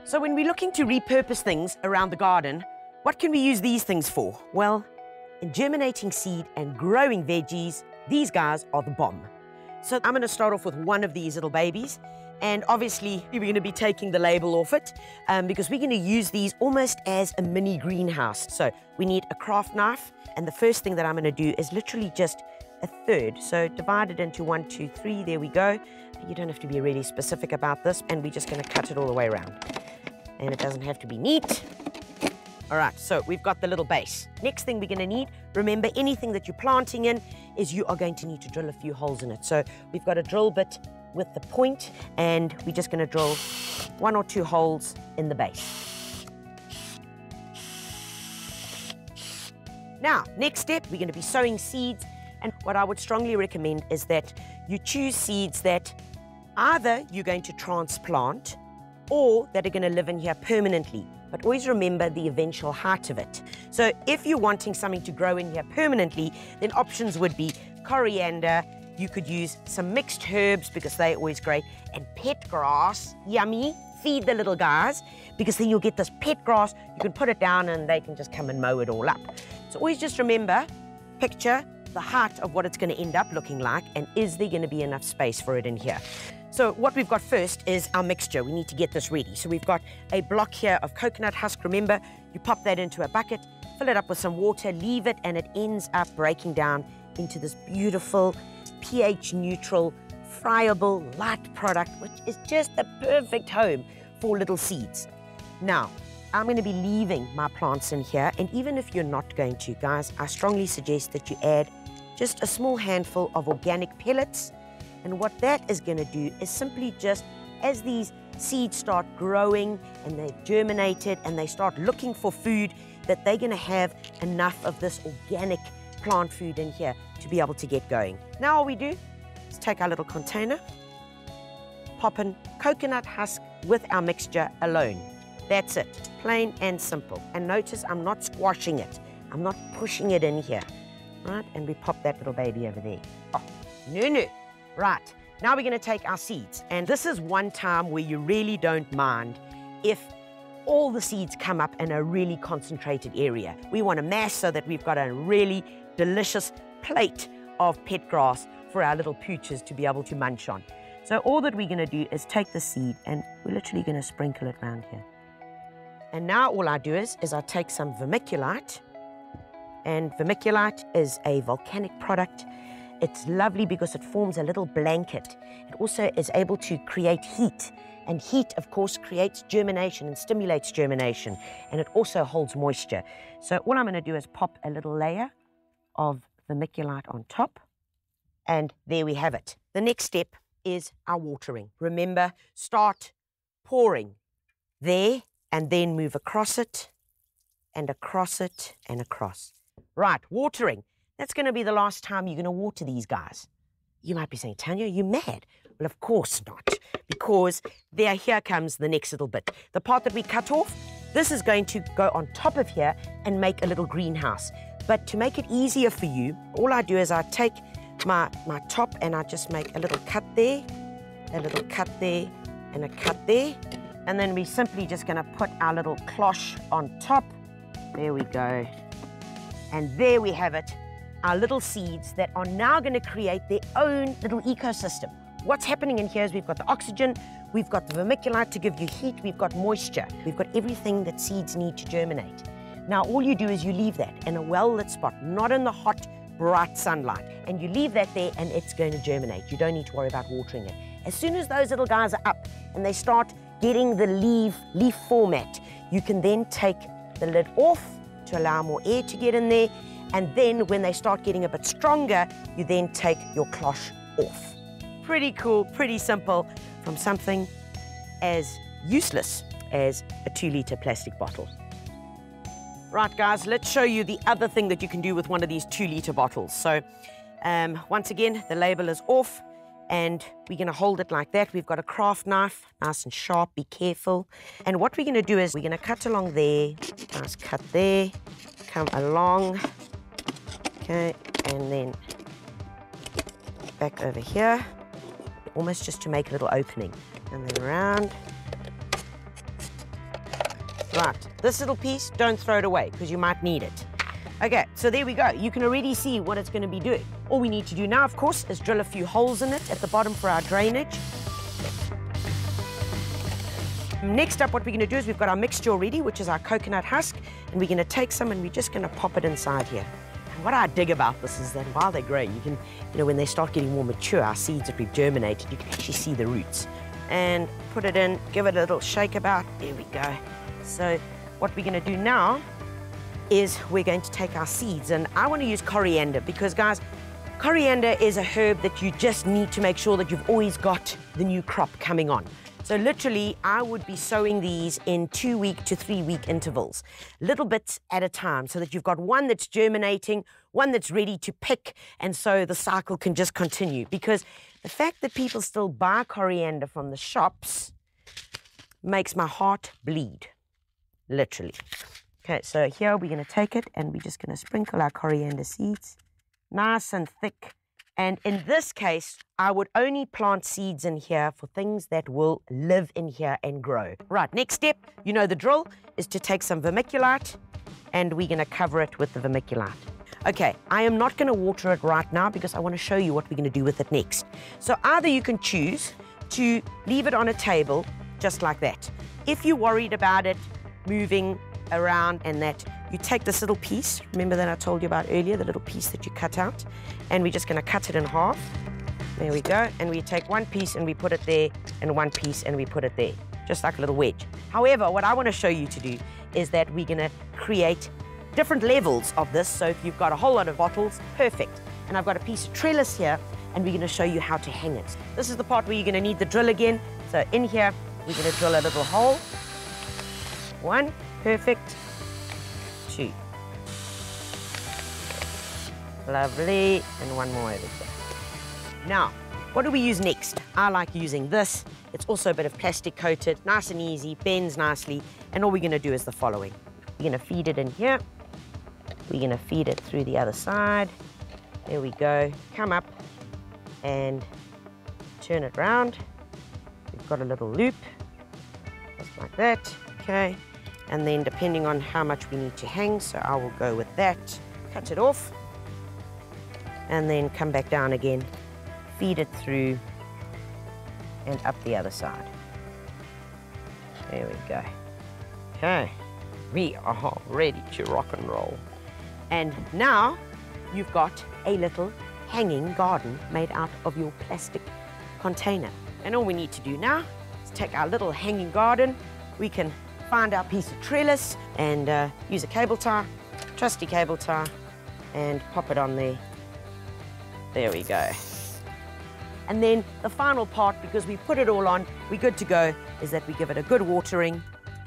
So when we're looking to repurpose things around the garden, what can we use these things for? Well, in germinating seed and growing veggies, these guys are the bomb. So I'm going to start off with one of these little babies. And obviously, we're going to be taking the label off it because we're going to use these almost as a mini greenhouse. So we need a craft knife. And the first thing that I'm going to do is literally just a third. So divide it into 1, 2, 3. There we go. You don't have to be really specific about this. And we're just going to cut it all the way around. And it doesn't have to be neat. All right, so we've got the little base. Next thing we're going to need, remember anything that you're planting in is you are going to need to drill a few holes in it. So we've got a drill bit with the point, and we're just going to drill 1 or 2 holes in the base. Now, next step, we're going to be sowing seeds. And what I would strongly recommend is that you choose seeds that either you're going to transplant or that are going to live in here permanently. But always remember the eventual height of it. So if you're wanting something to grow in here permanently, then options would be coriander. You could use some mixed herbs because they're always great. And pet grass, yummy. Feed the little guys because then you'll get this pet grass. You can put it down and they can just come and mow it all up. So always just remember, picture the height of what it's going to end up looking like, and is there going to be enough space for it in here? So what we've got first is our mixture. We need to get this ready. So we've got a block here of coconut husk. Remember, you pop that into a bucket, fill it up with some water, leave it, and it ends up breaking down into this beautiful pH neutral, friable, light product, which is just the perfect home for little seeds. Now, I'm going to be leaving my plants in here, and even if you're not going to, guys, I strongly suggest that you add just a small handful of organic pellets. And what that is going to do is simply just, as these seeds start growing and they've germinated and they start looking for food, that they're going to have enough of this organic plant food in here to be able to get going. Now all we do is take our little container, pop in coconut husk with our mixture alone. That's it, plain and simple. And notice I'm not squashing it. I'm not pushing it in here, right? And we pop that little baby over there. Oh, no. Right, now we're going to take our seeds. And this is one time where you really don't mind if all the seeds come up in a really concentrated area. We want to mash so that we've got a really delicious plate of pet grass for our little pooches to be able to munch on. So all that we're going to do is take the seed and we're literally going to sprinkle it around here. And now all I do is I take some vermiculite. And vermiculite is a volcanic product. It's lovely because it forms a little blanket. It also is able to create heat. And heat, of course, creates germination and stimulates germination. And it also holds moisture. So all I'm going to do is pop a little layer of vermiculite on top. And there we have it. The next step is our watering. Remember, start pouring there and then move across it and across it and across. Right, watering. That's going to be the last time you're going to water these guys. You might be saying, Tanya, you're mad. Well, of course not, because here comes the next little bit. The part that we cut off, this is going to go on top of here and make a little greenhouse. But to make it easier for you, all I do is I take my top and I just make a little cut there, a little cut there, and a cut there. And then we're simply just going to put our little cloche on top. There we go. And there we have it. Our little seeds that are now going to create their own little ecosystem. What's happening in here is we've got the oxygen, we've got the vermiculite to give you heat, we've got moisture, we've got everything that seeds need to germinate. Now all you do is you leave that in a well-lit spot, not in the hot, bright sunlight, and you leave that there and it's going to germinate. You don't need to worry about watering it. As soon as those little guys are up and they start getting the leaf format, you can then take the lid off to allow more air to get in there. And then when they start getting a bit stronger, you then take your cloche off. Pretty cool, pretty simple, from something as useless as a 2-litre plastic bottle. Right, guys, let's show you the other thing that you can do with one of these 2-litre bottles. So once again, the label is off and we're going to hold it like that. We've got a craft knife, nice and sharp, be careful. And what we're going to do is we're going to cut along there, nice cut there, come along. Okay, and then back over here, almost just to make a little opening. And then around, Right, this little piece, don't throw it away because you might need it. Okay, so there we go. You can already see what it's going to be doing. All we need to do now, of course, is drill a few holes in it at the bottom for our drainage. Next up, what we're going to do is we've got our mixture already, which is our coconut husk, and we're going to take some and we're just going to pop it inside here. And what I dig about this is that while they grow, you can, when they start getting more mature, our seeds that we've germinated, you can actually see the roots. And put it in, give it a little shake about. There we go. So what we're going to do now is we're going to take our seeds, and I want to use coriander because, guys, coriander is a herb that you just need to make sure that you've always got the new crop coming on. So literally, I would be sowing these in 2-week to 3-week intervals, little bits at a time, so that you've got one that's germinating, one that's ready to pick, and so the cycle can just continue. Because the fact that people still buy coriander from the shops makes my heart bleed, literally. Okay, so here we're going to take it and we're just going to sprinkle our coriander seeds, nice and thick. And in this case, I would only plant seeds in here for things that will live in here and grow. Right, next step, you know the drill, is to take some vermiculite and we're going to cover it with the vermiculite. Okay, I am not going to water it right now because I want to show you what we're going to do with it next. So either you can choose to leave it on a table just like that. If you're worried about it moving around and that, you take this little piece, remember that I told you about earlier, the little piece that you cut out, and we're just going to cut it in half. There we go. And we take one piece and we put it there, and one piece and we put it there, just like a little wedge. However, what I want to show you to do is that we're going to create different levels of this. So if you've got a whole lot of bottles, perfect. And I've got a piece of trellis here, and we're going to show you how to hang it. This is the part where you're going to need the drill again. So in here, we're going to drill a little hole. 1, perfect. 2. Lovely, and one more over here. Now, what do we use next? I like using this. It's also a bit of plastic coated, nice and easy, bends nicely, and all we're going to do is the following. We're going to feed it in here. We're going to feed it through the other side. There we go. Come up and turn it round. We've got a little loop, just like that, okay. And then depending on how much we need to hang, so I will go with that, cut it off, and then come back down again, feed it through, and up the other side. There we go. Okay, we are ready to rock and roll. And now you've got a little hanging garden made out of your plastic container. And all we need to do now is take our little hanging garden. We can find our piece of trellis and use a cable tie, trusty cable tie, and pop it on there. There we go. And then the final part, because we put it all on, we're good to go, is that we give it a good watering.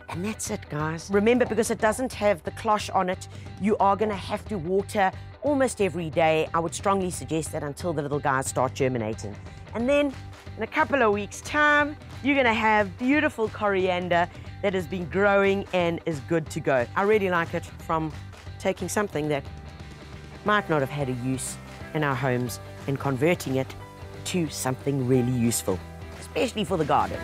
And that's it, guys. Remember, because it doesn't have the cloche on it, you are going to have to water almost every day. I would strongly suggest that until the little guys start germinating. And then in a couple of weeks' time, you're going to have beautiful coriander that has been growing and is good to go. I really like it, from taking something that might not have had a use in our homes and converting it to something really useful, especially for the garden.